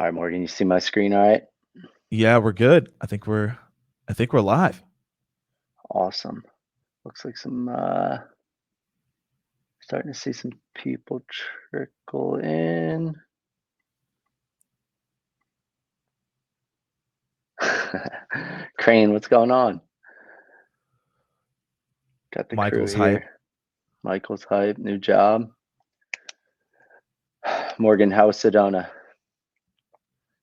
All right, Morgan, you see my screen all right? Yeah, we're good. I think we're live. Awesome. Looks like starting to see some people trickle in. Crane, what's going on? Got the crew Michael's hype. here. Michael's hype, new job. Morgan, how was Sedona?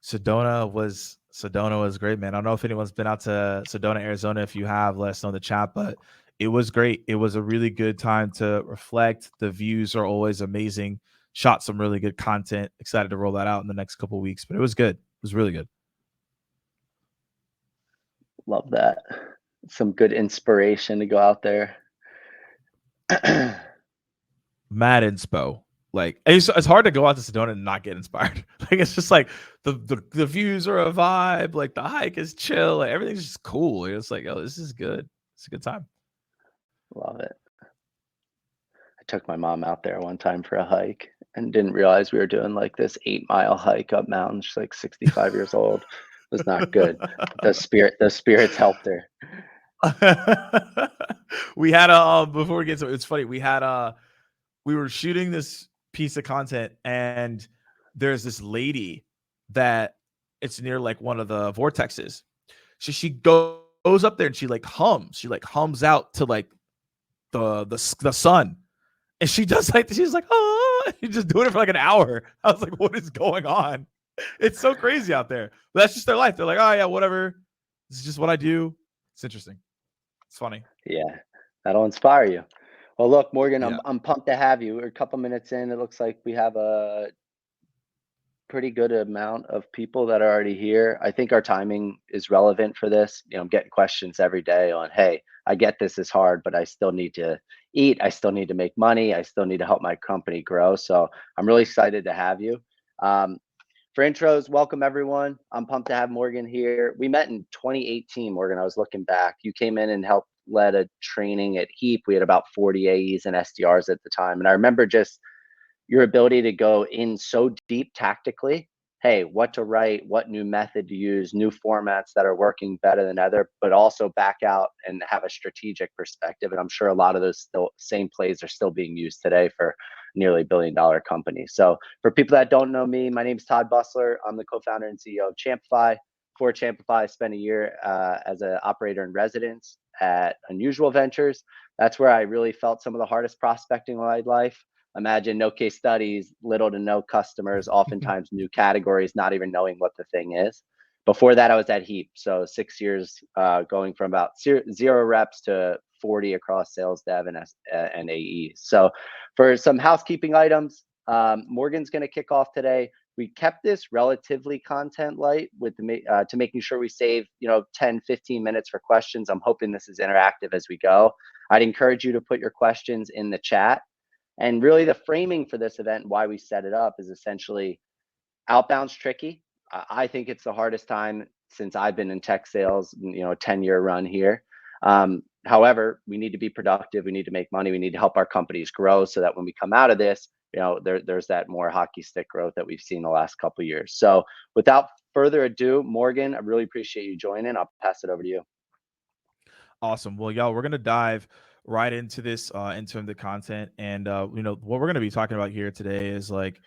Sedona was great, man. I don't know if anyone's been out to Sedona, Arizona. If you have, let us know in the chat. But it was great. It was a really good time to reflect. The views are always amazing. Shot some really good content. Excited to roll that out in the next couple of weeks. But it was good. It was really good. Love that. Some good inspiration to go out there. Mad inspo. Like it's hard to go out to Sedona and not get inspired. Like it's just like the views are a vibe. Like the hike is chill. Like everything's just cool. It's like, oh, this is good. It's a good time. Love it. I took my mom out there one time for a hike and didn't realize we were doing like this 8 mile hike up mountain. She's like 65 years old. It was not good. But the spirits helped her. We had before we get to it, it's funny. We were shooting this piece of content and there's this lady that it's near like one of the vortexes. So she goes up there and she like hums. She like hums out to like the sun. And she does like she's like, oh, she's just doing it for like an hour. I was like, what is going on? It's so crazy out there. But that's just their life. They're like, oh yeah, whatever. This is just what I do. It's interesting. It's funny. Yeah, that'll inspire you. Well, look, Morgan, Yeah. I'm pumped to have you. We're a couple minutes in. It looks like we have a pretty good amount of people that are already here. I think our timing is relevant for this. I'm getting questions every day on, hey, I get this is hard, but I still need to eat. I still need to make money. I still need to help my company grow. So I'm really excited to have you. Um, for intros, welcome everyone. I'm pumped to have Morgan here. We met in 2018, Morgan. I was looking back. You came in and helped led a training at Heap. We had about 40 AEs and SDRs at the time. And I remember just your ability to go in so deep tactically. Hey, what to write, what new method to use, new formats that are working better than other, but also back out and have a strategic perspective. And I'm sure a lot of those still same plays are still being used today for nearly $1 billion companies. So for people that don't know me, my name is Todd Bustler. I'm the co-founder and CEO of Champify. Before Champify, I spent a year as an operator in residence at Unusual Ventures. That's where I really felt some of the hardest prospecting in my life. Imagine no case studies, little to no customers, oftentimes new categories, not even knowing what the thing is. Before that, I was at Heap. So 6 years going from about zero reps to 40 across sales dev and AE. So for some housekeeping items, Morgan's going to kick off today. We kept this relatively content light with to making sure we save 10 15 minutes for questions. I'm hoping this is interactive as we go. I'd encourage you to put your questions in the chat. And really the framing for this event and why we set it up is essentially outbound's tricky. I think it's the hardest time since I've been in tech sales, a 10-year run here. However, we need to be productive. We need to make money. We need to help our companies grow so that when we come out of this, there's that more hockey stick growth that we've seen the last couple of years. So without further ado, Morgan, I really appreciate you joining. I'll pass it over to you. Awesome. Well, y'all, we're gonna dive right into this into the content, and what we're gonna be talking about here today is like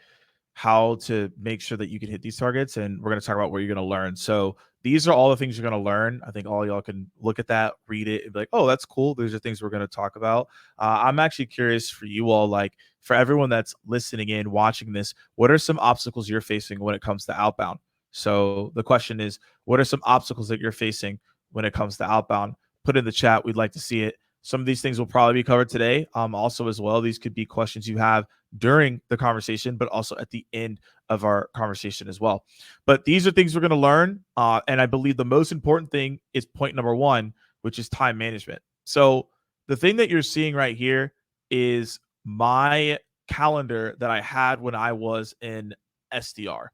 how to make sure that you can hit these targets, and we're gonna talk about what you're gonna learn. So these are all the things you're gonna learn. I think all y'all can look at that, read it, and be like, oh, that's cool. These are things we're gonna talk about. I'm actually curious for you all, like for everyone that's listening in, watching this, what are some obstacles you're facing when it comes to outbound? So the question is, what are some obstacles that you're facing when it comes to outbound? Put in the chat. We'd like to see it. Some of these things will probably be covered today. Also, as well, these could be questions you have during the conversation, but also at the end of our conversation as well. But these are things we're going to learn. And I believe the most important thing is point number one, which is time management. So the thing that you're seeing right here is my calendar that I had when I was in SDR.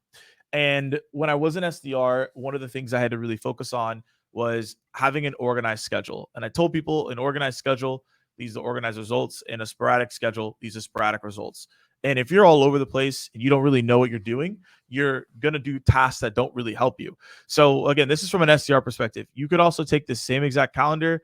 And when I was in SDR, one of the things I had to really focus on was having an organized schedule. And I told people an organized schedule, these are organized results, and a sporadic schedule, these are sporadic results. And if you're all over the place and you don't really know what you're doing, you're going to do tasks that don't really help you. So again, this is from an SDR perspective. You could also take the same exact calendar,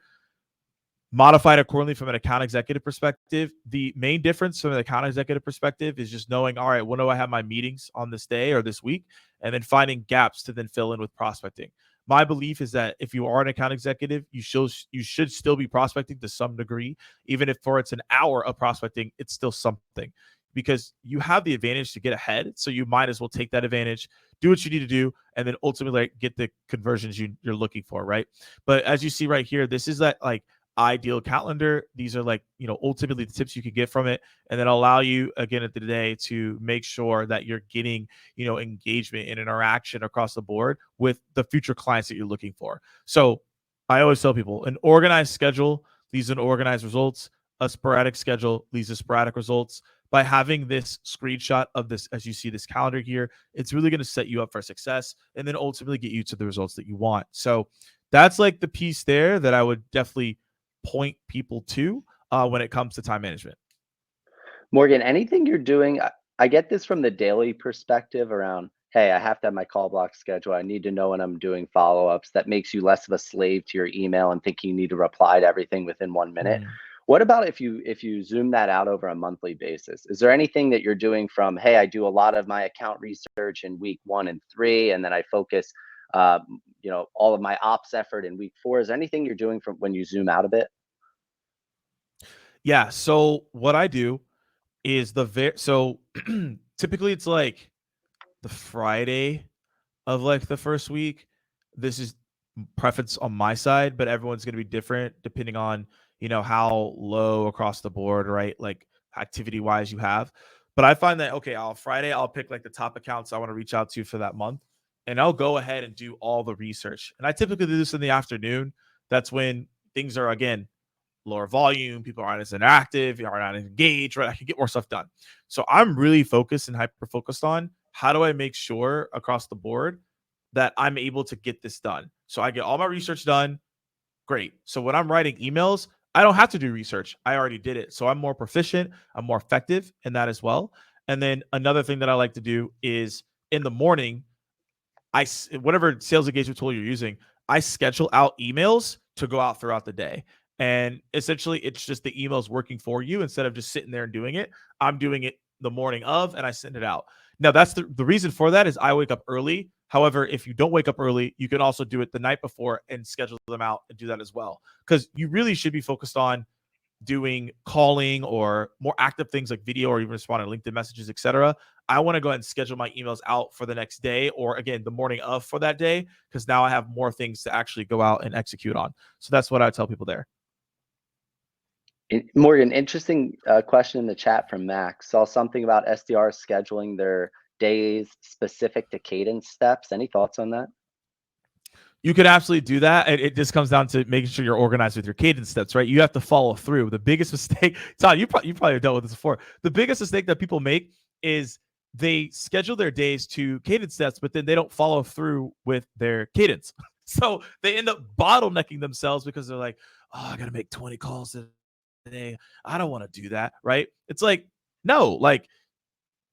modified accordingly from an account executive perspective. The main difference from an account executive perspective is just knowing, all right, when do I have my meetings on this day or this week? And then finding gaps to then fill in with prospecting. My belief is that if you are an account executive, you should still be prospecting to some degree, even if for it's an hour of prospecting, it's still something because you have the advantage to get ahead. So you might as well take that advantage, do what you need to do, and then ultimately like, get the conversions you're looking for, right? But as you see right here, this is that like ideal calendar. These are like, ultimately the tips you could get from it, and then allow you again at the day to make sure that you're getting, engagement and interaction across the board with the future clients that you're looking for. So I always tell people an organized schedule leads to organized results. A sporadic schedule leads to sporadic results. By having this screenshot of this, as you see this calendar here, it's really going to set you up for success and then ultimately get you to the results that you want. So that's like the piece there that I would definitely point people to when it comes to time management. Morgan, anything you're doing, I get this from the daily perspective around, hey, I have to have my call block schedule. I need to know when I'm doing follow-ups. That makes you less of a slave to your email and thinking you need to reply to everything within 1 minute. Mm. What about if you zoom that out over a monthly basis? Is there anything that you're doing from, hey, I do a lot of my account research in week 1 and 3, and then I focus all of my ops effort in week 4? Is there anything you're doing from when you zoom out a bit? Yeah. So what I do is so typically it's like the Friday of like the first week. This is preference on my side, but everyone's going to be different depending on, how low across the board, right? Like activity wise you have. But I find that, okay, on Friday, I'll pick like the top accounts I want to reach out to for that month. And I'll go ahead and do all the research. And I typically do this in the afternoon. That's when things are, again, lower volume, people aren't as interactive, you are not engaged, right? I can get more stuff done. So I'm really focused and hyper focused on how do I make sure across the board that I'm able to get this done. So I get all my research done. Great. So when I'm writing emails, I don't have to do research. I already did it. So I'm more proficient, I'm more effective in that as well. And then another thing that I like to do is in the morning, whatever sales engagement tool you're using, I schedule out emails to go out throughout the day. And essentially, it's just the emails working for you instead of just sitting there and doing it. I'm doing it the morning of, and I send it out. Now, that's the reason for that is I wake up early. However, if you don't wake up early, you can also do it the night before and schedule them out and do that as well. Because you really should be focused on doing calling or more active things like video or even responding to LinkedIn messages, etc. I want to go ahead and schedule my emails out for the next day or again the morning of for that day because now I have more things to actually go out and execute on. So that's what I tell people there. Morgan, interesting question in the chat from Max. Saw something about SDRs scheduling their days specific to cadence steps. Any thoughts on that? You could absolutely do that. It just comes down to making sure you're organized with your cadence steps, right? You have to follow through. The biggest mistake, Todd, you probably have dealt with this before. The biggest mistake that people make is they schedule their days to cadence steps, but then they don't follow through with their cadence. So they end up bottlenecking themselves because they're like, oh, I got to make 20 calls today. I don't want to do that, right? It's like, no, like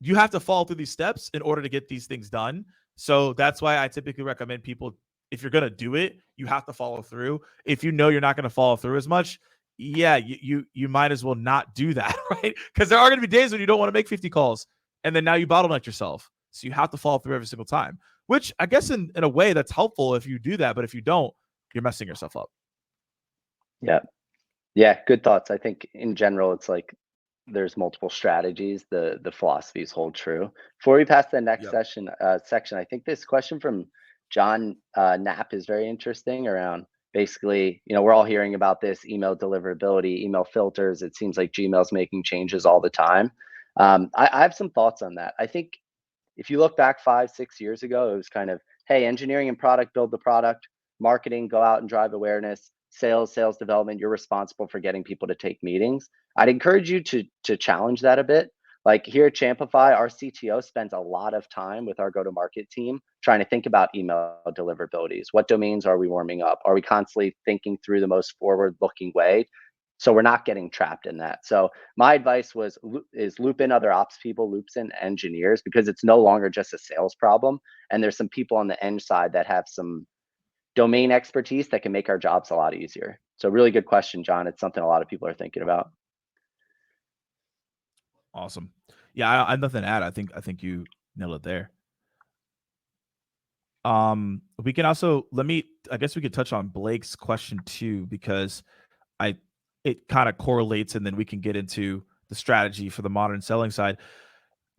you have to follow through these steps in order to get these things done. So that's why I typically recommend people, if you're going to do it, you have to follow through. If you know you're not going to follow through as much, yeah, you might as well not do that, right? Because there are going to be days when you don't want to make 50 calls and then now you bottleneck yourself. So you have to follow through every single time, which I guess in a way that's helpful if you do that. But if you don't, you're messing yourself up. Yeah. Yeah, good thoughts. I think in general, it's like there's multiple strategies. The philosophies hold true. Before we pass to the next Yep. section, I think this question from John Knapp is very interesting around basically, we're all hearing about this email deliverability, email filters. It seems like Gmail's making changes all the time. I have some thoughts on that. I think if you look back 5, 6 years ago, it was kind of, hey, engineering and product build the product, marketing, go out and drive awareness, sales development, you're responsible for getting people to take meetings. I'd encourage you to challenge that a bit. Like here at Champify, our CTO spends a lot of time with our go-to-market team trying to think about email deliverabilities. What domains are we warming up? Are we constantly thinking through the most forward-looking way So we're not getting trapped in that. So my advice is loop in other ops people, loops in engineers, because it's no longer just a sales problem. And there's some people on the eng side that have some domain expertise that can make our jobs a lot easier. So really good question, John. It's something a lot of people are thinking about. Awesome. Yeah, I have nothing to add. I think you nailed it there. We can also I guess we could touch on Blake's question too, because I it kind of correlates, and then we can get into the strategy for the modern selling side.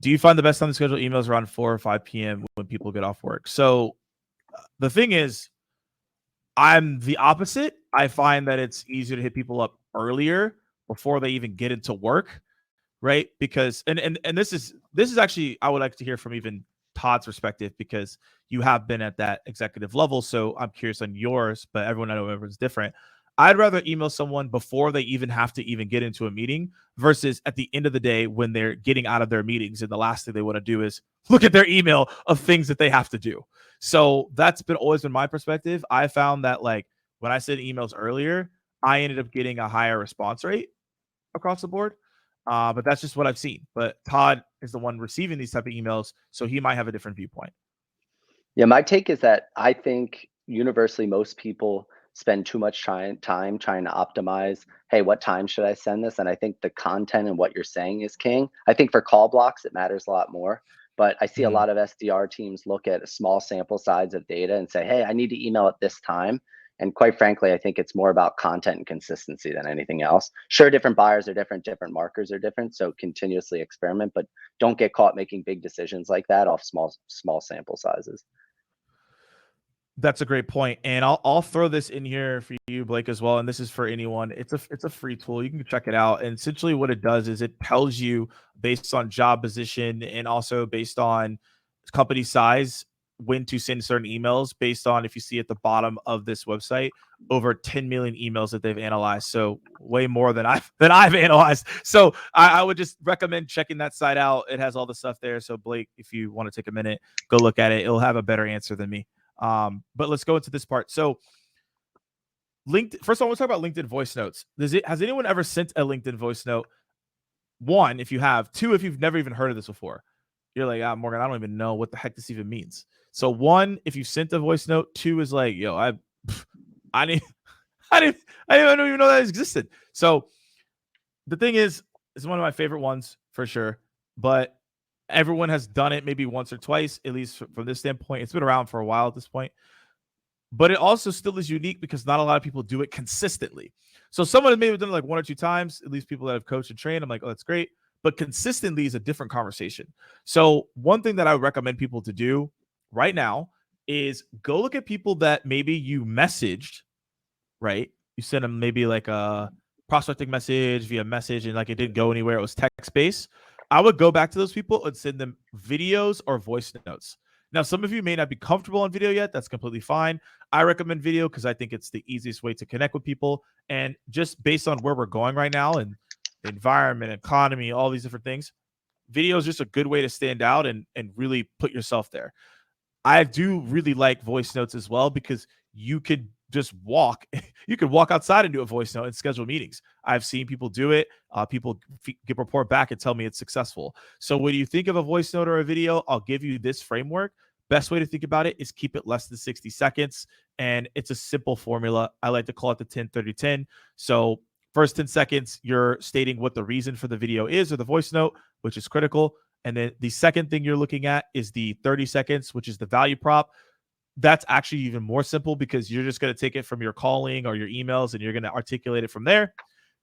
Do you find the best time to schedule emails around 4 or 5 p.m. when people get off work? So the thing is, I'm the opposite. I find that it's easier to hit people up earlier before they even get into work, right? Because and this is actually, I would like to hear from even Todd's perspective, because you have been at that executive level. So I'm curious on yours, but everyone, I know everyone's different. I'd rather email someone before they even have to even get into a meeting versus at the end of the day when they're getting out of their meetings and the last thing they want to do is look at their email of things that they have to do. So that's been always been my perspective. I found that like when I sent emails earlier, I ended up getting a higher response rate across the board. But that's just what I've seen. But Todd is the one receiving these type of emails, so he might have a different viewpoint. Yeah, my take is that I think universally most people spend too much time trying to optimize, hey, what time should I send this? And I think the content and what you're saying is king. I think for call blocks, it matters a lot more. But I see a Mhm. lot of SDR teams look at a small sample size of data and say, hey, I need to email at this time. And quite frankly, I think it's more about content and consistency than anything else. Sure, different buyers are different, different markers are different. So continuously experiment, but don't get caught making big decisions like that off small sample sizes. That's a great point, and I'll throw this in here for you, Blake, as well. And this is for anyone. It's a free tool. You can check it out. And essentially, what it does is it tells you based on job position and also based on company size when to send certain emails. Based on if you see at the bottom of this website over 10 million emails that they've analyzed, so way more than I've analyzed. So I would just recommend checking that site out. It has all the stuff there. So Blake, if you want to take a minute, go look at it. It'll have a better answer than me. But let's go into this part. So, LinkedIn. First of all, let's talk about LinkedIn voice notes. Has anyone ever sent a LinkedIn voice note? One, if you have. Two, if you've never even heard of this before. You're like, Morgan, I don't even know what the heck this even means. So, one, if you sent a voice note. Two is like, yo, I didn't, I didn't even know that existed. So, the thing is, it's one of my favorite ones for sure. But everyone has done it maybe once or twice, at least from this standpoint. It's been around for a while at this point, but it also still is unique because not a lot of people do it consistently. So someone has maybe done it like one or two times, at least people that have coached and trained. I'm like, oh, that's great. But consistently is a different conversation. So one thing that I would recommend people to do right now is go look at people that maybe you messaged, right? You sent them maybe like a prospecting message via message and like it didn't go anywhere. It was text based. I would go back to those people and send them videos or voice notes. Now, some of you may not be comfortable on video yet. That's completely fine. I recommend video because I think it's the easiest way to connect with people. And just based on where we're going right now and the environment, economy, all these different things, video is just a good way to stand out and really put yourself there. I do really like voice notes as well because you could just walk. You could walk outside and do a voice note and schedule meetings. I've seen people do it. People get report back and tell me it's successful. So when you think of a voice note or a video, I'll give you this framework. Best way to think about it is keep it less than 60 seconds. And it's a simple formula. I like to call it the 10-30-10. So first 10 seconds, you're stating what the reason for the video is or the voice note, which is critical. And then the second thing you're looking at is the 30 seconds, which is the value prop. That's actually even more simple because you're just going to take it from your calling or your emails and you're going to articulate it from there.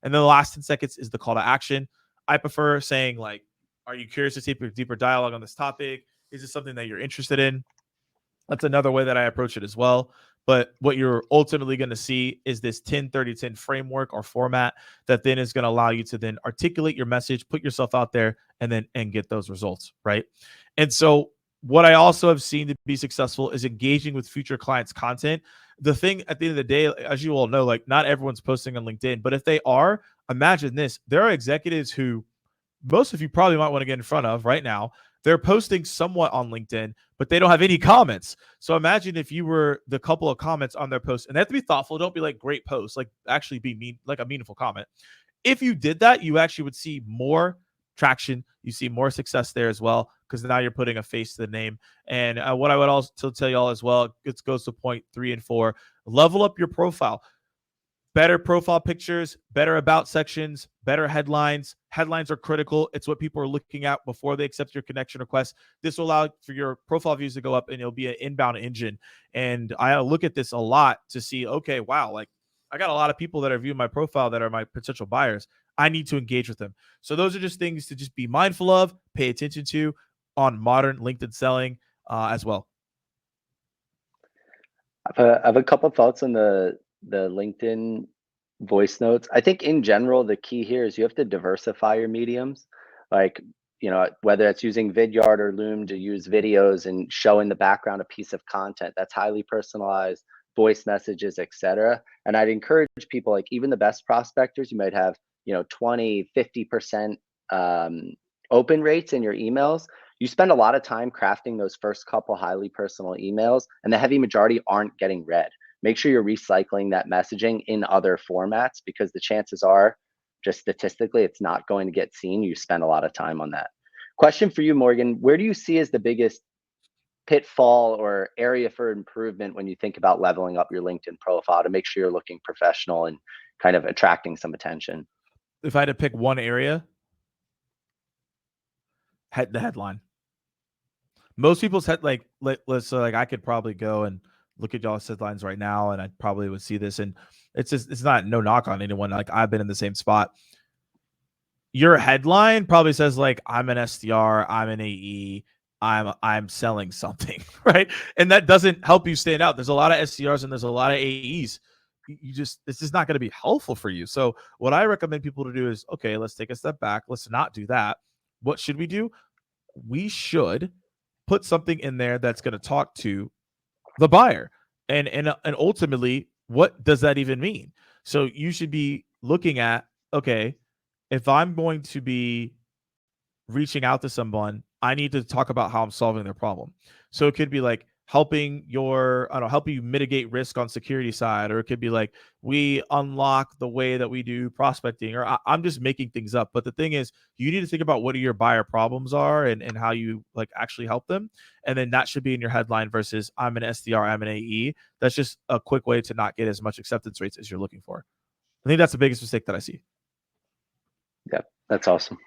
And then the last 10 seconds is the call to action. I prefer saying, like, are you curious to take a deeper dialogue on this topic? Is this something that you're interested in? That's another way that I approach it as well. But what you're ultimately going to see is this 10-30-10 framework or format that then is going to allow you to then articulate your message, put yourself out there, and get those results, right? And so what I also have seen to be successful is engaging with future clients' content. The thing at the end of the day, as you all know, like not everyone's posting on LinkedIn, but if they are, imagine this: there are executives who most of you probably might want to get in front of right now they're posting somewhat on LinkedIn, but they don't have any comments. So imagine if you were the couple of comments on their post, and they have to be thoughtful. Don't be like great posts, like actually be mean, like a meaningful comment. If you did that, you actually would see more traction. You see more success there as well, because now you're putting a face to the name. And what I would also tell y'all as well, it goes to point 3 and 4, level up your profile. Better profile pictures, better about sections, better headlines. Headlines are critical. It's what people are looking at before they accept your connection request. This will allow for your profile views to go up, and it'll be an inbound engine. And I look at this a lot to see, okay, wow, like I got a lot of people that are viewing my profile that are my potential buyers. I need to engage with them. So those are just things to just be mindful of, pay attention to on modern LinkedIn selling as well. I have a couple thoughts on the LinkedIn voice notes. I think in general, the key here is you have to diversify your mediums. Like, whether it's using Vidyard or Loom to use videos and show in the background a piece of content that's highly personalized, voice messages, etc. And I'd encourage people, like even the best prospectors, you might have, 20, 50% open rates in your emails. You spend a lot of time crafting those first couple highly personal emails, and the heavy majority aren't getting read. Make sure you're recycling that messaging in other formats, because the chances are, just statistically, it's not going to get seen. You spend a lot of time on that. Question for you, Morgan. Where do you see as the biggest pitfall or area for improvement when you think about leveling up your LinkedIn profile to make sure you're looking professional and kind of attracting some attention? If I had to pick one area, the headline. Most people's head let's like I could probably go and look at y'all's headlines right now, and I probably would see this. And it's not no knock on anyone. Like I've been in the same spot. Your headline probably says like I'm an SDR, I'm an AE, I'm selling something, right? And that doesn't help you stand out. There's a lot of SDRs and there's a lot of AEs. You just this is not going to be helpful for you. So what I recommend people to do is, okay, let's take a step back. Let's not do that. What should we do? We should put something in there that's going to talk to the buyer. And ultimately, what does that even mean? So you should be looking at, okay, if I'm going to be reaching out to someone, I need to talk about how I'm solving their problem. So it could be like helping helping you mitigate risk on security side, or it could be like we unlock the way that we do prospecting, or I'm just making things up. But the thing is, you need to think about what your buyer problems are, and how you like actually help them. And then that should be in your headline versus I'm an SDR, I'm an AE. That's just a quick way to not get as much acceptance rates as you're looking for. I think that's the biggest mistake that I see. Yep, that's awesome.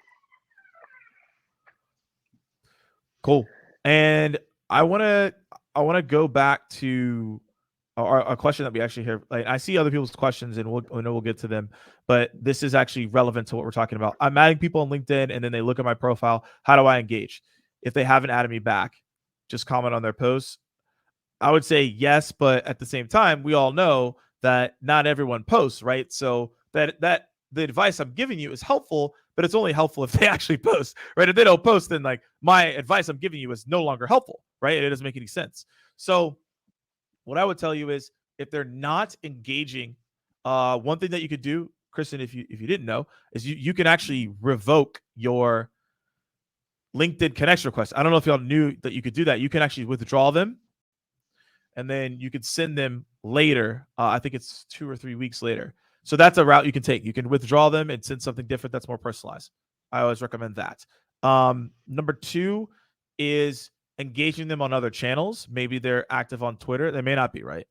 Cool. And I want to go back to a question that we actually hear. Like I see other people's questions, and we'll get to them. But this is actually relevant to what we're talking about. I'm adding people on LinkedIn, and then they look at my profile. How do I engage? If they haven't added me back, just comment on their posts. I would say yes, but at the same time, we all know that not everyone posts, right? So that the advice I'm giving you is helpful, but it's only helpful if they actually post, right? If they don't post, then like my advice I'm giving you is no longer helpful, right? It doesn't make any sense. So what I would tell you is if they're not engaging, one thing that you could do, Kristen, if you didn't know, is you can actually revoke your LinkedIn connection request. I don't know if y'all knew that you could do that. You can actually withdraw them, and then you could send them later. I think it's 2 or 3 weeks later. So that's a route you can take. You can withdraw them and send something different that's more personalized. I always recommend that. Number 2 is engaging them on other channels. Maybe they're active on Twitter. They may not be, right?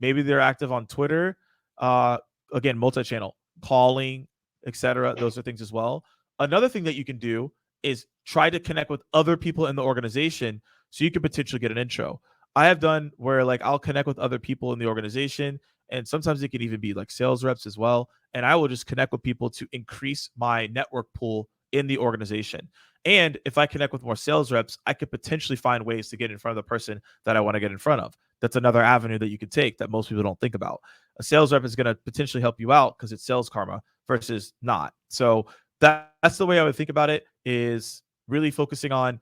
Maybe they're active on Twitter. Again, multi-channel, calling, etc. Those are things as well. Another thing that you can do is try to connect with other people in the organization so you can potentially get an intro. I have done where like I'll connect with other people in the organization, and sometimes it can even be like sales reps as well. And I will just connect with people to increase my network pool in the organization. And if I connect with more sales reps, I could potentially find ways to get in front of the person that I want to get in front of. That's another avenue that you could take that most people don't think about. A sales rep is going to potentially help you out because it's sales karma versus not. So that's the way I would think about it, is really focusing on,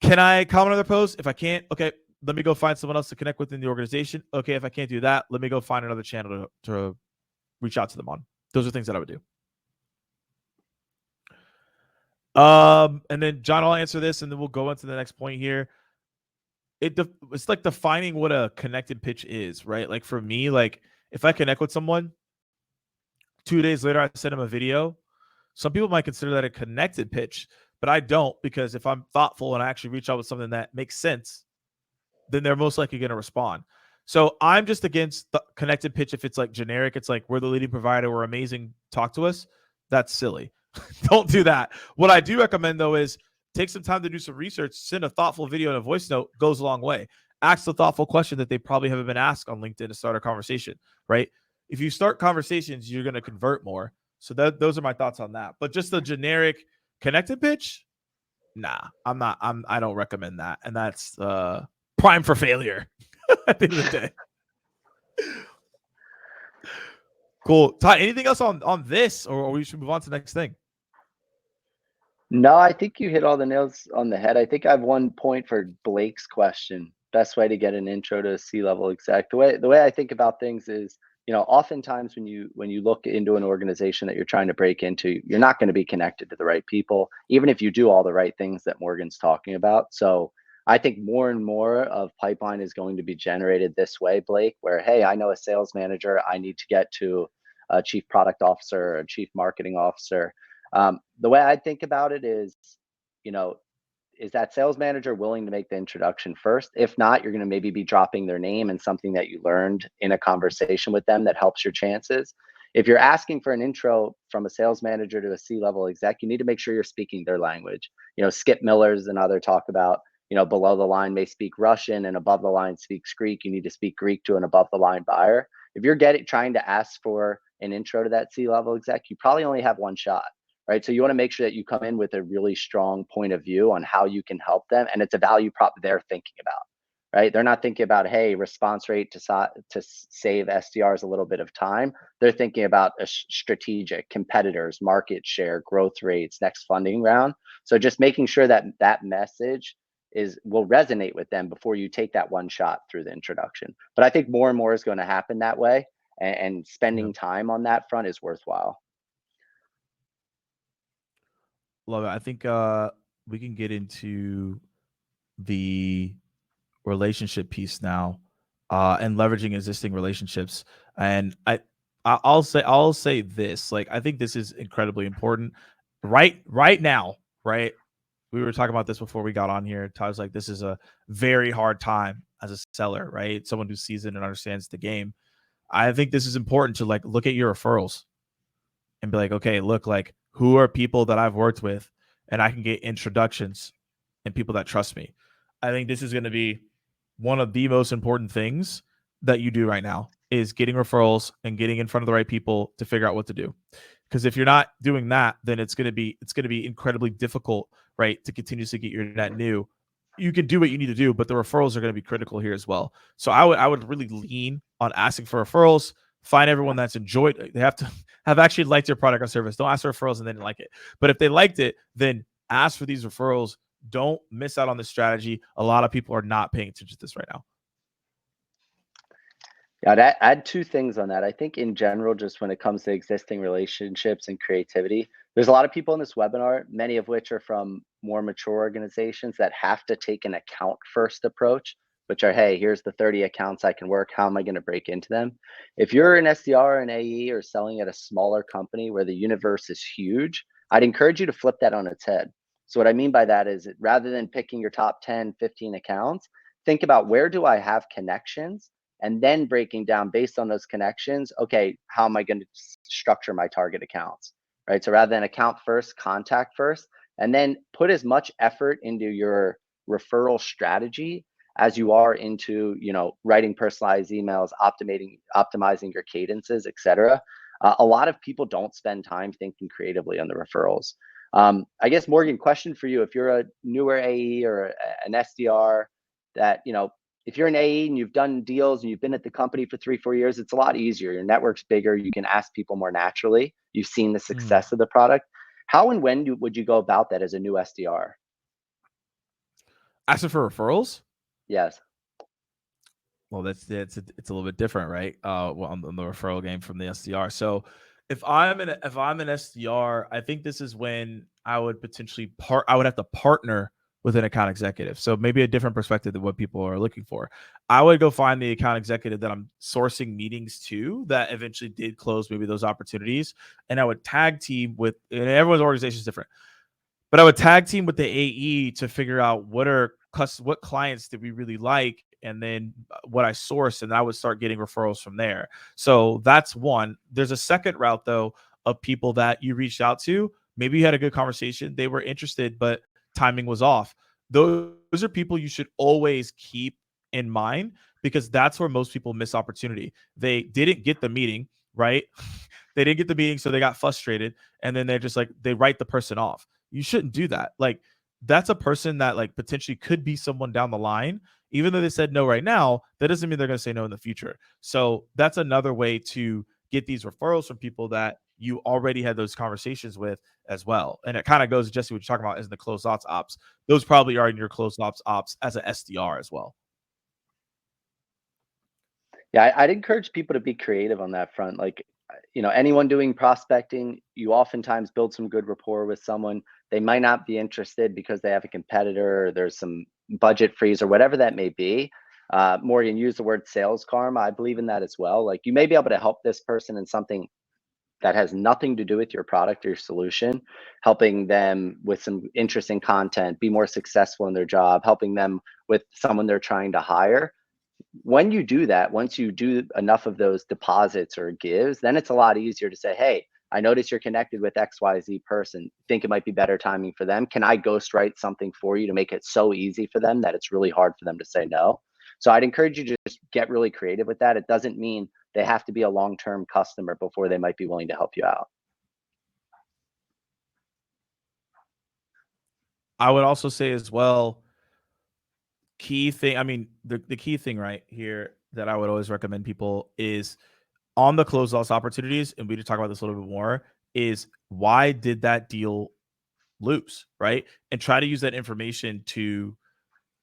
can I comment on their post? If I can't, okay, let me go find someone else to connect with in the organization. Okay, if I can't do that, let me go find another channel to reach out to them on. Those are things that I would do. And then John, I'll answer this, and then we'll go into the next point here. It's like defining what a connected pitch is, right? Like for me, like if I connect with someone, 2 days later I send them a video. Some people might consider that a connected pitch, but I don't, because if I'm thoughtful and I actually reach out with something that makes sense, then they're most likely going to respond. So I'm just against the connected pitch if it's like generic. It's like we're the leading provider, we're amazing, talk to us. That's silly. Don't do that. What I do recommend though is take some time to do some research, send a thoughtful video and a voice note, goes a long way. Ask the thoughtful question that they probably haven't been asked on LinkedIn to start a conversation, right? If you start conversations, you're going to convert more. So those are my thoughts on that. But just the generic connected pitch, nah, I don't recommend that. And that's prime for failure at the end of the day. Cool. Ty, anything else on this, or we should move on to the next thing? No, I think you hit all the nails on the head. I think I have one point for Blake's question. Best way to get an intro to a C-level exec. The way I think about things is, oftentimes when you look into an organization that you're trying to break into, you're not going to be connected to the right people, even if you do all the right things that Morgan's talking about. So I think more and more of pipeline is going to be generated this way, Blake, where, hey, I know a sales manager, I need to get to a chief product officer or a chief marketing officer. The way I think about it is, you know, is that sales manager willing to make the introduction first? If not, you're going to maybe be dropping their name and something that you learned in a conversation with them that helps your chances. If you're asking for an intro from a sales manager to a C-level exec, you need to make sure you're speaking their language. Skip Miller's another talk about, below the line may speak Russian and above the line speaks Greek. You need to speak Greek to an above the line buyer. If you're trying to ask for an intro to that C-level exec, you probably only have one shot, right? So you want to make sure that you come in with a really strong point of view on how you can help them, and it's a value prop they're thinking about, right? They're not thinking about, hey, response rate to save SDRs a little bit of time. They're thinking about a strategic competitors, market share, growth rates, next funding round. So just making sure that that message will resonate with them before you take that one shot through the introduction. But I think more and more is going to happen that way, and Yeah. spending time on that front is worthwhile. Love it. I think we can get into the relationship piece now, and leveraging existing relationships. And I'll say this. Like I think this is incredibly important. Right now, right? We were talking about this before we got on here. Tyler's like, this is a very hard time as a seller, right? Someone who's seasoned and understands the game. I think this is important to like look at your referrals and be like, okay, look, like who are people that I've worked with and I can get introductions and people that trust me. I think this is going to be one of the most important things that you do right now is getting referrals and getting in front of the right people to figure out what to do. Because if you're not doing that, then it's going to be incredibly difficult, right, to continuously get your net new. You can do what you need to do, but the referrals are going to be critical here as well. So I would really lean on asking for referrals. Find everyone that's enjoyed. They have to have actually liked your product or service. Don't ask for referrals and then like it. But if they liked it, then ask for these referrals. Don't miss out on this strategy. A lot of people are not paying attention to this right now. Yeah, I'd add two things on that. I think in general, just when it comes to existing relationships and creativity, there's a lot of people in this webinar, many of which are from more mature organizations that have to take an account first approach, which are, hey, here's the 30 accounts I can work. How am I going to break into them? If you're an SDR, an AE, or selling at a smaller company where the universe is huge, I'd encourage you to flip that on its head. So what I mean by that is rather than picking your top 10, 15 accounts, think about where do I have connections, and then breaking down based on those connections, okay, how am I going to structure my target accounts, right? So rather than account first, contact first, and then put as much effort into your referral strategy as you are into, writing personalized emails, optimizing your cadences, etc. A lot of people don't spend time thinking creatively on the referrals. I guess, Morgan, question for you: if you're a newer AE or an SDR that, if you're an AE and you've done deals and you've been at the company for 3, 4 years, it's a lot easier. Your network's bigger. You can ask people more naturally. You've seen the Mm. success of the product. How and when would you go about that as a new SDR? Asking for referrals? Yes. Well, it's a little bit different, right? Well, on the referral game from the SDR. So If I'm an SDR, I think this is when I would potentially I would have to partner with an account executive. So maybe a different perspective than what people are looking for. I would go find the account executive that I'm sourcing meetings to that eventually did close maybe those opportunities, and I would tag team with, and everyone's organization is different, but I would tag team with the AE to figure out what clients did we really like, and then what I source, and I would start getting referrals from there. So that's one. There's a second route though of people that you reached out to. Maybe you had a good conversation, they were interested, but timing was off. Those are people you should always keep in mind because that's where most people miss opportunity. They didn't get the meeting, right? They didn't get the meeting, so they got frustrated, and then they're just like they write the person off. You shouldn't do that. Like that's a person that like potentially could be someone down the line. Even though they said no right now, that doesn't mean they're going to say no in the future. So that's another way to get these referrals from people that you already had those conversations with as well. And it kind of goes, Jesse, what you're talking about is the closed ops. Those probably are in your closed ops as an SDR as well. Yeah, I'd encourage people to be creative on that front. Like, anyone doing prospecting, you oftentimes build some good rapport with someone. They might not be interested because they have a competitor or there's some budget freeze or whatever that may be. Morgan used the word sales karma. I believe in that as well. Like, you may be able to help this person in something that has nothing to do with your product or your solution, helping them with some interesting content, be more successful in their job, helping them with someone they're trying to hire. When you do that, once you do enough of those deposits or gives, then it's a lot easier to say, hey, I notice you're connected with XYZ person. Think it might be better timing for them. Can I ghostwrite something for you to make it so easy for them that it's really hard for them to say no? So I'd encourage you to just get really creative with that. It doesn't mean they have to be a long-term customer before they might be willing to help you out. I would also say as well, key thing, I mean, the key thing right here that I would always recommend people is on the closed loss opportunities, and we did talk about this a little bit more, is why did that deal lose, right? And try to use that information to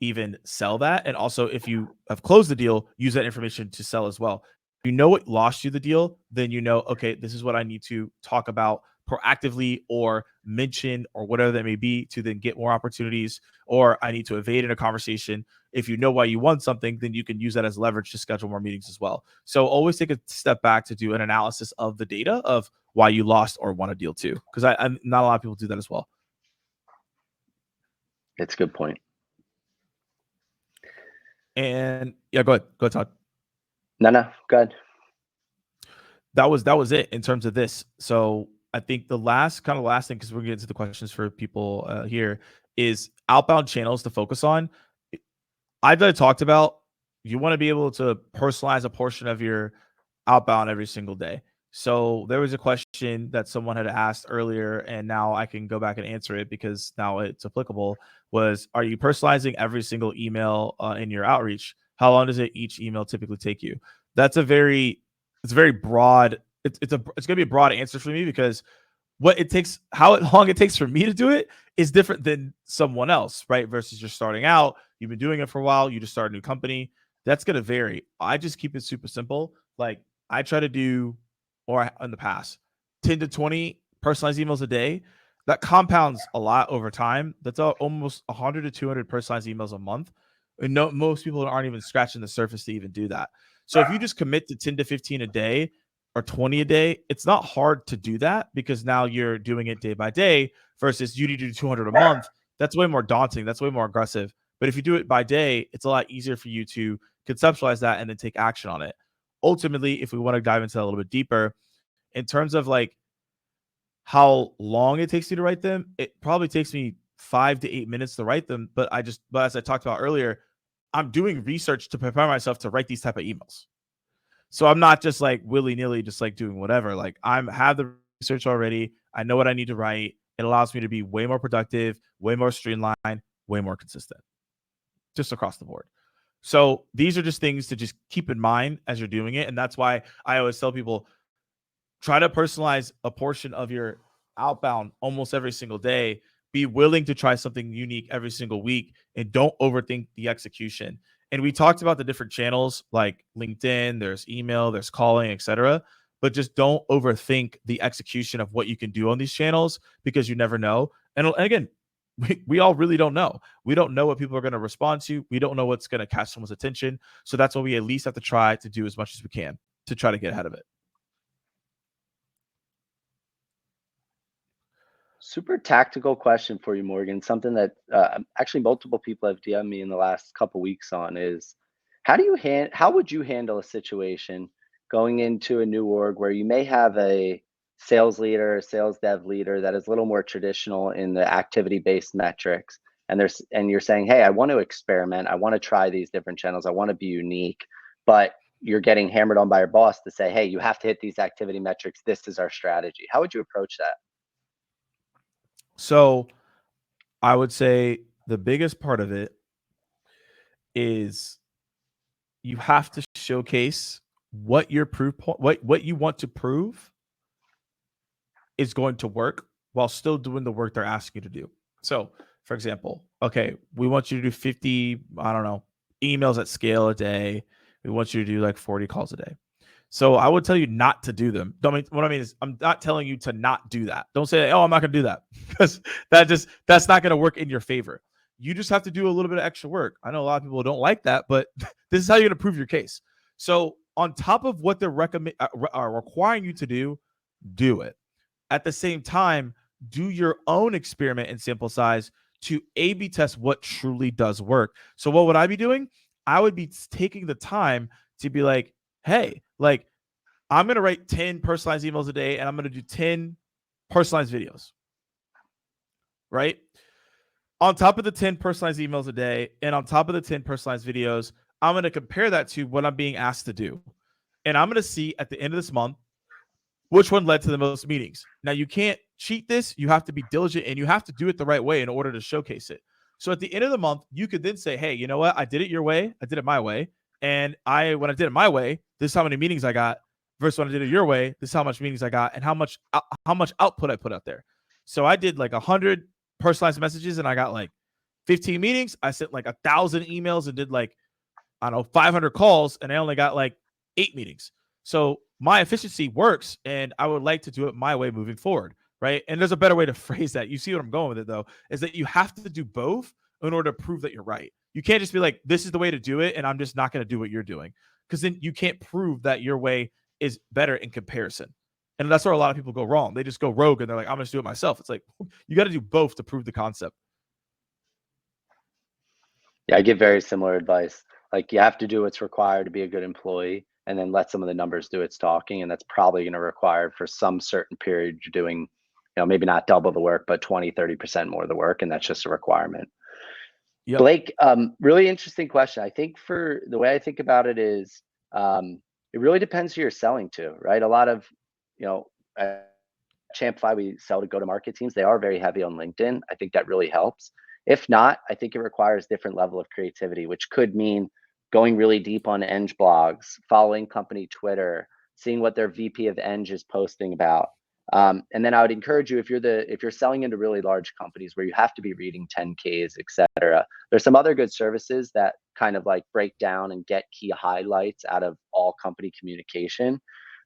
even sell that. And also, if you have closed the deal, use that information to sell as well. If you know what lost you the deal, then you know, okay, this is what I need to talk about proactively or mention or whatever that may be to then get more opportunities, or I need to evade in a conversation. If you know why you want something, then you can use that as leverage to schedule more meetings as well. So always take a step back to do an analysis of the data of why you lost or won a deal too, because I'm not a lot of people do that as well. It's a good point. And yeah, go ahead, Todd. No, no, good. That was it in terms of this. So I think the last thing, because we're getting to the questions for people here, is outbound channels to focus on. I've talked about you want to be able to personalize a portion of your outbound every single day. So there was a question that someone had asked earlier, and now I can go back and answer it because now it's applicable. Was, are you personalizing every single email in your outreach? How long does each email typically take you? That's a very it's very broad. It's gonna be a broad answer for me because what it takes, how long it takes for me to do it is different than someone else, right? Versus you're starting out, you've been doing it for a while, you just start a new company. That's going to vary. I just keep it super simple. Like I try to do, or in the past, 10 to 20 personalized emails a day. That compounds a lot over time. That's almost 100 to 200 personalized emails a month. And no, most people aren't even scratching the surface to even do that. So if you just commit to 10 to 15 a day, or 20 a day, it's not hard to do that because now you're doing it day by day versus you need to do 200 a month. That's way more daunting. That's way more aggressive. But if you do it by day, it's a lot easier for you to conceptualize that and then take action on it. Ultimately, if we want to dive into that a little bit deeper, in terms of like how long it takes you to write them, it probably takes me 5 to 8 minutes to write them. But as I talked about earlier, I'm doing research to prepare myself to write these type of emails. So I'm not just like willy nilly, just like doing whatever. Like I'm have the research already. I know what I need to write. It allows me to be way more productive, way more streamlined, way more consistent, just across the board. So these are just things to just keep in mind as you're doing it. And that's why I always tell people try to personalize a portion of your outbound almost every single day. Be willing to try something unique every single week and don't overthink the execution. And we talked about the different channels like LinkedIn, there's email, there's calling, etc. but just don't overthink the execution of what you can do on these channels, because you never know. And again, we all really don't know. We don't know what people are going to respond to. We don't know what's going to catch someone's attention. So that's why we at least have to try to do as much as we can to try to get ahead of it. Super tactical question for you, Morgan. Something that actually multiple people have DM'd me in the last couple weeks on is how would you handle a situation going into a new org where you may have a sales leader, a sales dev leader that is a little more traditional in the activity-based metrics, and you're saying, hey, I want to experiment, I want to try these different channels, I want to be unique, but you're getting hammered on by your boss to say, hey, you have to hit these activity metrics. This is our strategy. How would you approach that? So I would say the biggest part of it is you have to showcase what your proof point, what you want to prove is going to work while still doing the work they're asking you to do. So, for example, okay, we want you to do 50, I don't know, emails at scale a day. We want you to do like 40 calls a day. So I would tell you not to do them. What I mean is, I'm not telling you to not do that. Don't say, "Oh, I'm not going to do that," because that's not going to work in your favor. You just have to do a little bit of extra work. I know a lot of people don't like that, but this is how you're going to prove your case. So on top of what they're requiring you to do it. At the same time, do your own experiment in sample size to A/B test what truly does work. So what would I be doing? I would be taking the time to be like, hey, like, I'm going to write 10 personalized emails a day and I'm going to do 10 personalized videos, right? On top of the 10 personalized emails a day and on top of the 10 personalized videos, I'm going to compare that to what I'm being asked to do. And I'm going to see at the end of this month which one led to the most meetings. Now, you can't cheat this. You have to be diligent and you have to do it the right way in order to showcase it. So at the end of the month, you could then say, hey, you know what? I did it your way. I did it my way. And when I did it my way, this is how many meetings I got, versus when I did it your way, this is how much meetings I got and how much output I put out there. So I did like 100 personalized messages and I got like 15 meetings. I sent like 1,000 emails and did like, I don't know, 500 calls, and I only got like 8 meetings. So my efficiency works, and I would like to do it my way moving forward, right? And there's a better way to phrase that. You see what I'm going with it, though, is that you have to do both in order to prove that you're right. You can't just be like, this is the way to do it, and I'm just not going to do what you're doing, because then you can't prove that your way is better in comparison. And that's where a lot of people go wrong. They just go rogue, and they're like, I'm going to do it myself. It's like, you got to do both to prove the concept. Yeah, I give very similar advice. Like you have to do what's required to be a good employee and then let some of the numbers do its talking. And that's probably going to require for some certain period you're doing, maybe not double the work, but 20, 30% more of the work. And that's just a requirement. Yep. Blake, really interesting question. I think for the way I think about it is it really depends who you're selling to, right? A lot of, at Champify, we sell to go-to-market teams. They are very heavy on LinkedIn. I think that really helps. If not, I think it requires different level of creativity, which could mean going really deep on Eng blogs, following company Twitter, seeing what their VP of Eng is posting about. And then I would encourage you, if you're selling into really large companies where you have to be reading 10Ks, etc. There's some other good services that kind of like break down and get key highlights out of all company communication.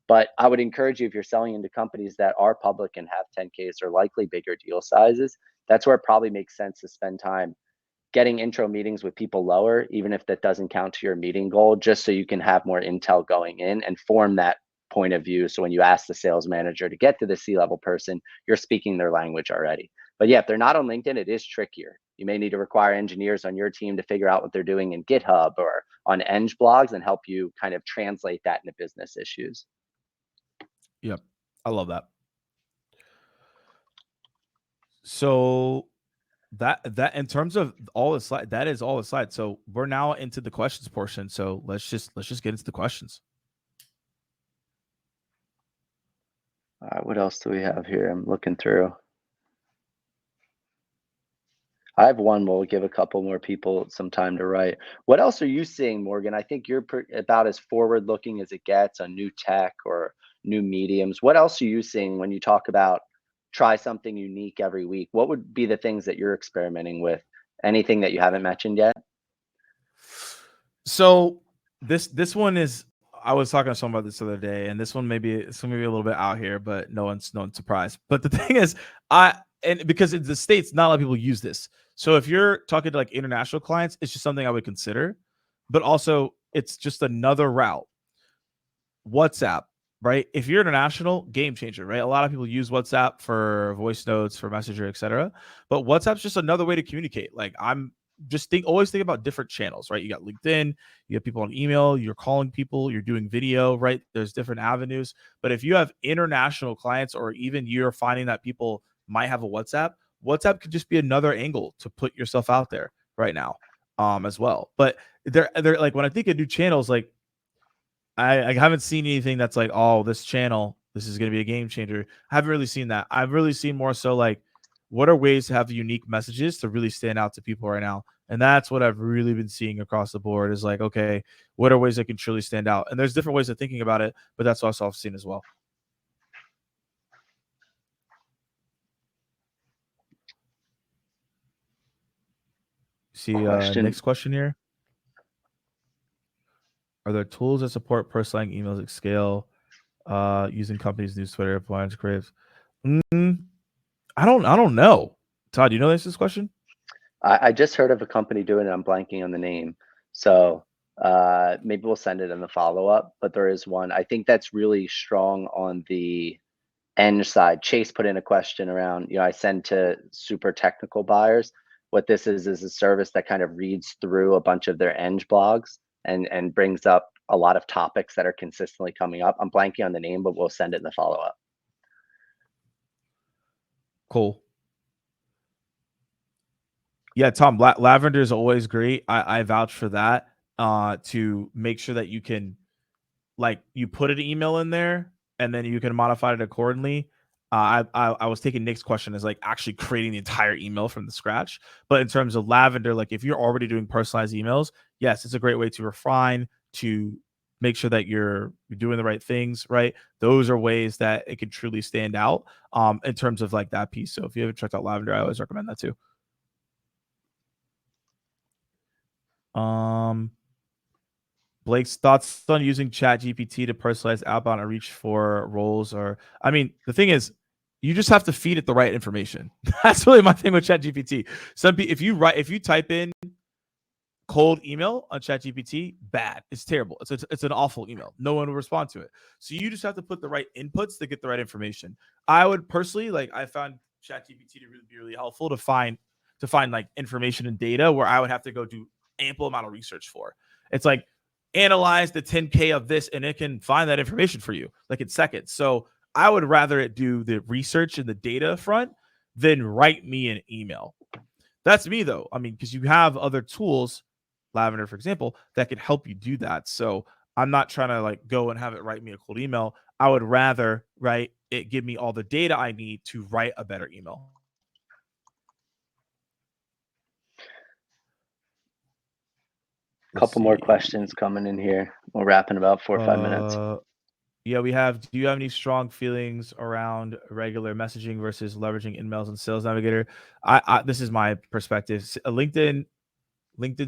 But I would encourage you, if you're selling into companies that are public and have 10Ks or likely bigger deal sizes, that's where it probably makes sense to spend time getting intro meetings with people lower, even if that doesn't count to your meeting goal, just so you can have more intel going in and form that point of view. So when you ask the sales manager to get to the C-level person, you're speaking their language already. But yeah, if they're not on LinkedIn, it is trickier. You may need to require engineers on your team to figure out what they're doing in GitHub or on Eng blogs and help you kind of translate that into business issues. Yep. I love that. So that in terms of all the slide, that is all the slides. So we're now into the questions portion. So let's just get into the questions. All right, what else do we have here? I'm looking through. I have one. We'll give a couple more people some time to write. What else are you seeing, Morgan? I think you're about as forward looking as it gets on new tech or new mediums. What else are you seeing when you talk about try something unique every week? What would be the things that you're experimenting with? Anything that you haven't mentioned yet? So this one is, I was talking to someone about this the other day, and this one may be a little bit out here, but no one's surprised. But the thing is, I and because in the states, not a lot of people use this. So if you're talking to like international clients, it's just something I would consider. But also, it's just another route. WhatsApp, right? If you're international, game changer, right? A lot of people use WhatsApp for voice notes, for Messenger, etc. But WhatsApp's just another way to communicate. Like I'm just always think about different channels, right? You got LinkedIn, you have people on email, you're calling people, you're doing video, right? There's different avenues. But if you have international clients, or even you're finding that people might have a WhatsApp, WhatsApp could just be another angle to put yourself out there right now, as well. But they're like when I think of new channels, like I haven't seen anything that's like, oh, this channel, this is going to be a game changer. I haven't really seen that. I've really seen more so like, what are ways to have unique messages to really stand out to people right now? And that's what I've really been seeing across the board is like, okay, what are ways that can truly stand out? And there's different ways of thinking about it, but that's also I've seen as well. See, Question. next question here. Are there tools that support personalizing emails at scale, using companies' news, Twitter, appliance, craves? Mm, I don't know. Todd, do you know this question? I just heard of a company doing it. I'm blanking on the name. So maybe we'll send it in the follow up. But there is one. I think that's really strong on the end side. Chase put in a question around, I send to super technical buyers. What this is a service that kind of reads through a bunch of their end blogs and brings up a lot of topics that are consistently coming up. I'm blanking on the name, but we'll send it in the follow up. Cool. Yeah, Tom, lavender is always great. I vouch for that. To make sure that you can like you put an email in there and then you can modify it accordingly. I was taking Nick's question as like actually creating the entire email from the scratch. But in terms of lavender, like if you're already doing personalized emails, yes, it's a great way to refine, to make sure that you're doing the right things, right? Those are ways that it can truly stand out in terms of like that piece. So if you haven't checked out lavender, I always recommend that too. Um, Blake's thoughts on using Chat GPT to personalize outbound outreach for roles, or I mean, the thing is, you just have to feed it the right information. That's really my thing with Chat GPT. If you type in cold email on ChatGPT, bad. It's terrible. It's an awful email. No one will respond to it. So you just have to put the right inputs to get the right information. I would personally like I found ChatGPT to really be really helpful to find like information and data where I would have to go do ample amount of research for. It's like analyze the 10K of this and it can find that information for you like in seconds. So I would rather it do the research and the data front than write me an email. That's me though. I mean, because you have other tools, Lavender, for example, that can help you do that. So I'm not trying to like go and have it write me a cold email. I would rather write it give me all the data I need to write a better email. Let's Couple more see. questions coming in here. We'll wrap in about 4 or 5 minutes. Uh yeah, we have. Do you have any strong feelings around regular messaging versus leveraging emails and Sales Navigator? I this is my perspective. LinkedIn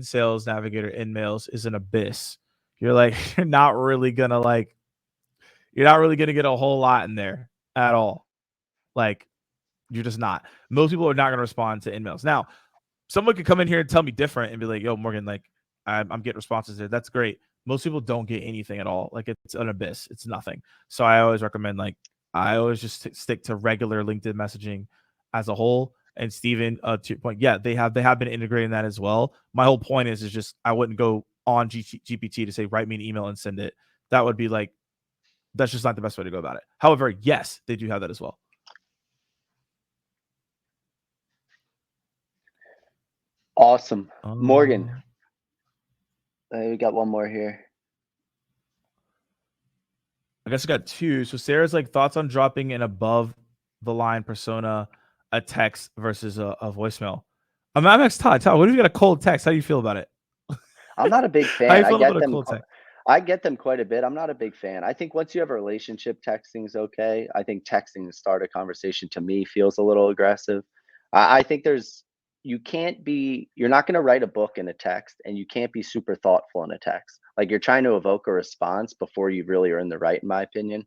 Sales Navigator in mails is an abyss. You're like you're not really gonna get a whole lot in there at all. Like you're just not. Most people are not gonna respond to in mails. Now, someone could come in here and tell me different and be like, "Yo, Morgan, like I'm getting responses there. That's great." Most people don't get anything at all. Like it's an abyss. It's nothing. So I always recommend like I always just stick to regular LinkedIn messaging as a whole. And Steven, to your point, yeah, they have been integrating that as well. My whole point is just I wouldn't go on GPT to say write me an email and send it. That would be like that's just not the best way to go about it. However, yes, they do have that as well. Awesome. Morgan, Uh, we got one more here. I guess I got two. So Sarah's like thoughts on dropping an above the line persona, a text versus a voicemail. I'm ex Todd. Todd, what if you got a cold text? How do you feel about it? I'm not a big How fan. you feel about a cold text? I get them quite a bit. I'm not a big fan. I think once you have a relationship, texting's okay. I think texting to start a conversation to me feels a little aggressive. I think you're not going to write a book in a text and you can't be super thoughtful in a text. Like you're trying to evoke a response before you really earn the right, in my opinion.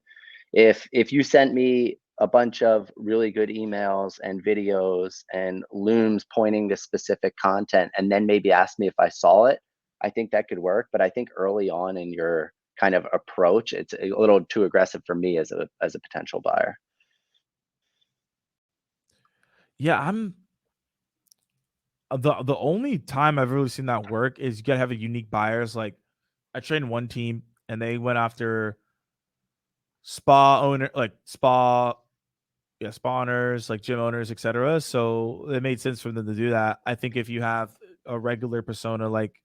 If you sent me a bunch of really good emails and videos and looms pointing to specific content and then maybe ask me if I saw it, I think that could work. But I think early on in your kind of approach, it's a little too aggressive for me as a potential buyer. Yeah, I'm the only time I've really seen that work is you gotta have a unique buyers. Like I trained one team and they went after spa owner, like spa owners, like gym owners, etc. So it made sense for them to do that. I think if you have a regular persona like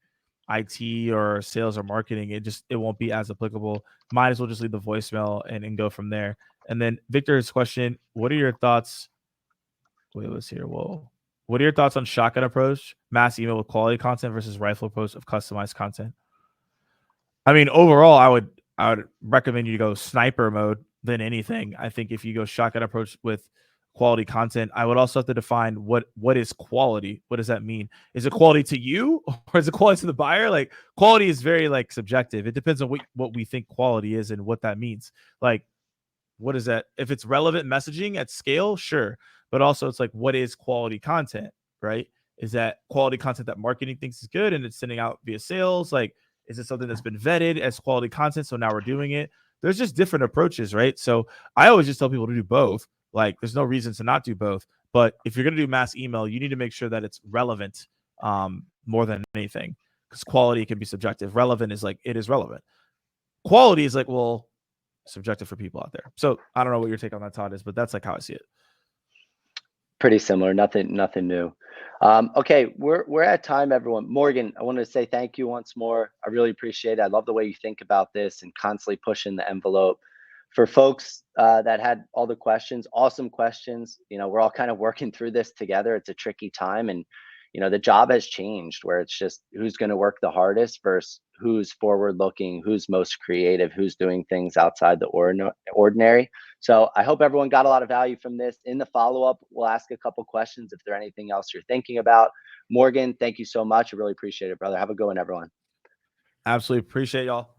IT or sales or marketing, it won't be as applicable. Might as well just leave the voicemail and go from there. And then Victor's question: what are your thoughts? Wait, let's hear. Whoa. What are your thoughts on shotgun approach, mass email with quality content versus rifle approach of customized content? I mean, overall, I would recommend you to go sniper mode than anything. I think if you go shotgun approach with quality content, I would also have to define what is quality. What does that mean? Is it quality to you or is it quality to the buyer? Like quality is very like subjective. It depends on what we think quality is and what that means. Like what is that? If it's relevant messaging at scale, sure. But also it's like what is quality content, right? Is that quality content that marketing thinks is good and it's sending out via sales? Like, is it something that's been vetted as quality content? So now we're doing it. There's just different approaches, right? So I always just tell people to do both. Like, there's no reason to not do both. But if you're gonna do mass email, you need to make sure that it's relevant more than anything. Because quality can be subjective. Relevant is like it is relevant. Quality is like, well, subjective for people out there. So I don't know what your take on that, Todd, is, but that's like how I see it. Pretty similar, nothing new. Okay, we're at time, everyone. Morgan, I wanted to say thank you once more. I really appreciate it. I love the way you think about this and constantly pushing the envelope. For folks that had all the questions, awesome questions. You know, we're all kind of working through this together. It's a tricky time, and you know, the job has changed where it's just who's going to work the hardest versus who's forward looking, who's most creative, who's doing things outside the ordinary. So I hope everyone got a lot of value from this. In the follow up, we'll ask a couple questions if there's anything else you're thinking about. Morgan, thank you so much. I really appreciate it, brother. Have a good one, everyone. Absolutely appreciate y'all.